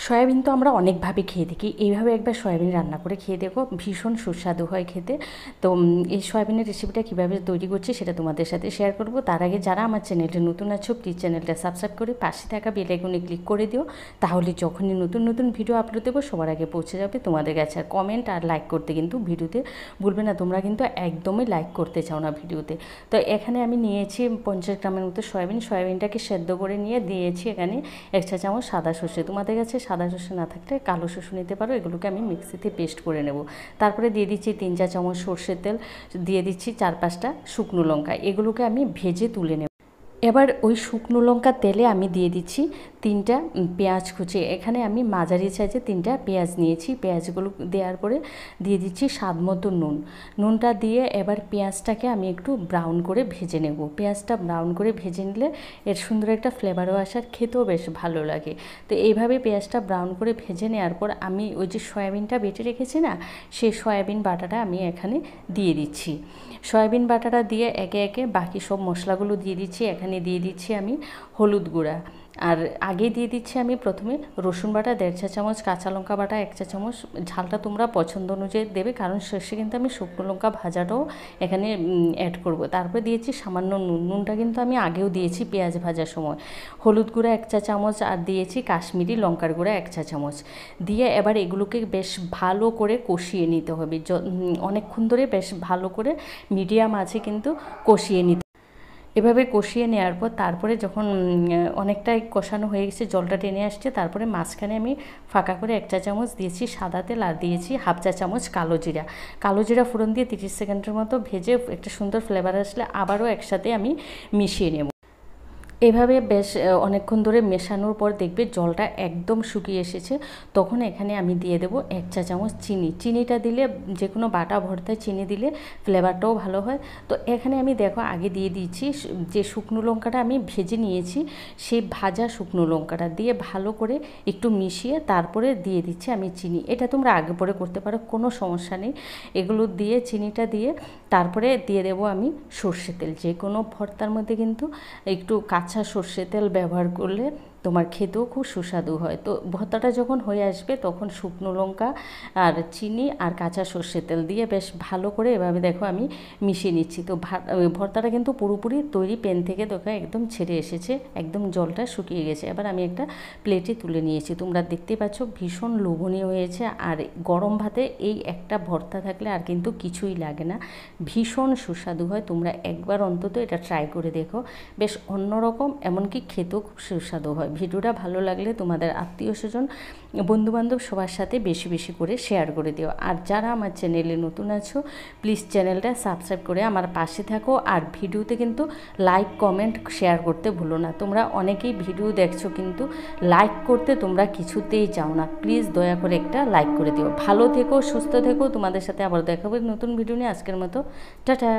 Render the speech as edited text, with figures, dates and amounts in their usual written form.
Soybean তো আমরা অনেকভাবে খেয়ে থাকি, এইভাবে একবার সয়াবিন রান্না করে খেয়ে দেখো, ভীষণ সুস্বাদু হয় খেতে। তো এই সয়াবিনের রেসিপিটা কীভাবে তৈরি করছি সেটা তোমাদের সাথে শেয়ার করব। তার আগে যারা আমার চ্যানেলটা নতুন আছো প্লিজ চ্যানেলটা সাবস্ক্রাইব করে পাশে থাকা বেল আইকনে ক্লিক করে দিও, তাহলে যখনই নতুন নতুন ভিডিও আপলোড দেবো সবার আগে পৌঁছে যাবে তোমাদের কাছে। আর কমেন্ট আর লাইক করতে কিন্তু ভিডিওতে ভুলবে না, তোমরা কিন্তু একদমই লাইক করতে চাও না ভিডিওতে। তো এখানে আমি নিয়েছি 50 গ্রামের মতো সয়াবিনটাকে সেদ্ধ করে নিয়ে দিয়েছি এখানে 1 চা চামচ সাদা সর্ষে। তোমাদের কাছে সাদা সর্ষে না থাকলে কালো সর্ষে নিতে পারো। এগুলোকে আমি মিক্সিতে পেস্ট করে নেব। তারপরে দিয়ে দিচ্ছি 3 চা চামচ সর্ষের তেল, দিয়ে দিচ্ছি 4-5টা শুকনো লঙ্কা, এগুলোকে আমি ভেজে তুলে নেব। এবার ওই শুকনো লঙ্কা তেলে আমি দিয়ে দিচ্ছি 3টা পেঁয়াজ কুচি। এখানে আমি মাঝারি সাইজে 3টা পেঁয়াজ নিয়েছি। পেঁয়াজগুলো দেওয়ার পরে দিয়ে দিচ্ছি স্বাদ মতো নুনটা দিয়ে এবার পেঁয়াজটাকে আমি একটু ব্রাউন করে ভেজে নেব। পেঁয়াজটা ব্রাউন করে ভেজে নিলে এর সুন্দর একটা ফ্লেভারও আসার খেতেও বেশ ভালো লাগে। তো এইভাবে পেঁয়াজটা ব্রাউন করে ভেজে নেওয়ার পর আমি ওই যে সয়াবিনটা বেটে রেখেছি না, সেই সয়াবিন বাটাটা আমি এখানে দিয়ে দিচ্ছি। সয়াবিন বাটাটা দিয়ে একে একে বাকি সব মশলাগুলো দিয়ে দিচ্ছি। এখানে দিয়ে দিচ্ছি আমি হলুদ গুঁড়া, আর আগে দিয়ে দিচ্ছি আমি প্রথমে রসুন বাটা 1.5 চা চামচ, কাঁচা লঙ্কা বাটা 1 চা চামচ। ঝালটা তোমরা পছন্দ অনুযায়ী দেবে, কারণ শেষে কিন্তু আমি শুকনো লঙ্কা ভাজাটাও এখানে অ্যাড করব। তারপরে দিয়েছি সামান্য নুনটা কিন্তু আমি আগেও দিয়েছি পেঁয়াজ ভাজার সময়। হলুদ গুঁড়া 1 চা চামচ, আর দিয়েছি কাশ্মীরি লঙ্কার গুঁড়া 1 চা চামচ দিয়ে এবার এগুলোকে বেশ ভালো করে কষিয়ে নিতে হবে। অনেকক্ষণ ধরে বেশ ভালো করে মিডিয়াম আছে কিন্তু কষিয়ে নিতে। এভাবে কষিয়ে নেওয়ার পর তারপরে যখন অনেকটাই কষানো হয়ে গেছে, জলটা টেনে আসছে, তারপরে মাঝখানে আমি ফাঁকা করে 1 চা চামচ দিয়েছি সাদা তেল, আর দিয়েছি 1/2 চা চামচ কালো জিরা ফোড়ন দিয়ে 30 সেকেন্ডের মতো ভেজে একটা সুন্দর ফ্লেভার আসলে আবারও একসাথে আমি মিশিয়ে নেব। এভাবে বেশ অনেকক্ষণ ধরে মেশানোর পর দেখবে জলটা একদম শুকিয়ে এসেছে। তখন এখানে আমি দিয়ে দেব 1 চা চামচ চিনিটা দিলে যে কোনো বাটা ভর্তায় চিনি দিলে ফ্লেভারটাও ভালো হয়। তো এখানে আমি দেখো আগে দিয়ে দিয়েছি যে শুকনো লঙ্কাটা আমি ভেজে নিয়েছি, সেই ভাজা শুকনো লঙ্কাটা দিয়ে ভালো করে একটু মিশিয়ে তারপরে দিয়ে দিচ্ছি আমি চিনি। এটা তোমরা আগে পরে করতে পারো, কোনো সমস্যা নেই। এগুলো দিয়ে চিনিটা দিয়ে তারপরে দিয়ে দেবো আমি সর্ষে তেল। যে কোনো ভর্তার মধ্যে কিন্তু একটু কাঁচা সর্ষে তেল ব্যবহার করলে তোমার খেতেও খুব সুস্বাদু হয়। তো ভর্তাটা যখন হয়ে আসবে তখন শুকনো লঙ্কা আর চিনি আর কাঁচা সর্ষে তেল দিয়ে বেশ ভালো করে এভাবে দেখো আমি মিশিয়ে নিচ্ছি। তো ভর্তাটা কিন্তু পুরোপুরি তৈরি, প্যান থেকে দেখো একদম ছেড়ে এসেছে, একদম জলটা শুকিয়ে গেছে। এবার আমি একটা প্লেটে তুলে নিয়েছি। তোমরা দেখতে পাচ্ছ ভীষণ লোভনীয় হয়েছে। আর গরম ভাতে এই একটা ভর্তা থাকলে আর কিন্তু কিছুই লাগে না, ভীষণ সুস্বাদু হয়। তোমরা একবার অন্তত এটা ট্রাই করে দেখো, বেশ অন্যরকম, এমনকি খেতেও খুব সুস্বাদু হয়। ভিডিওটা ভালো লাগলে তোমাদের আত্মীয় স্বজন বন্ধুবান্ধব সবার সাথে বেশি বেশি করে শেয়ার করে দিও। আর যারা আমার চ্যানেলে নতুন আছো প্লিজ চ্যানেলটা সাবস্ক্রাইব করে আমার পাশে থাকো। আর ভিডিওতে কিন্তু লাইক কমেন্ট শেয়ার করতে ভুলো না। তোমরা অনেকেই ভিডিও দেখছো কিন্তু লাইক করতে তোমরা কিছুতেই চাও না, প্লিজ দয়া করে একটা লাইক করে দিও। ভালো থেকো, সুস্থ থেকো, তোমাদের সাথে আবার দেখা হবে নতুন ভিডিও নিয়ে। আজকের মতো টাটা।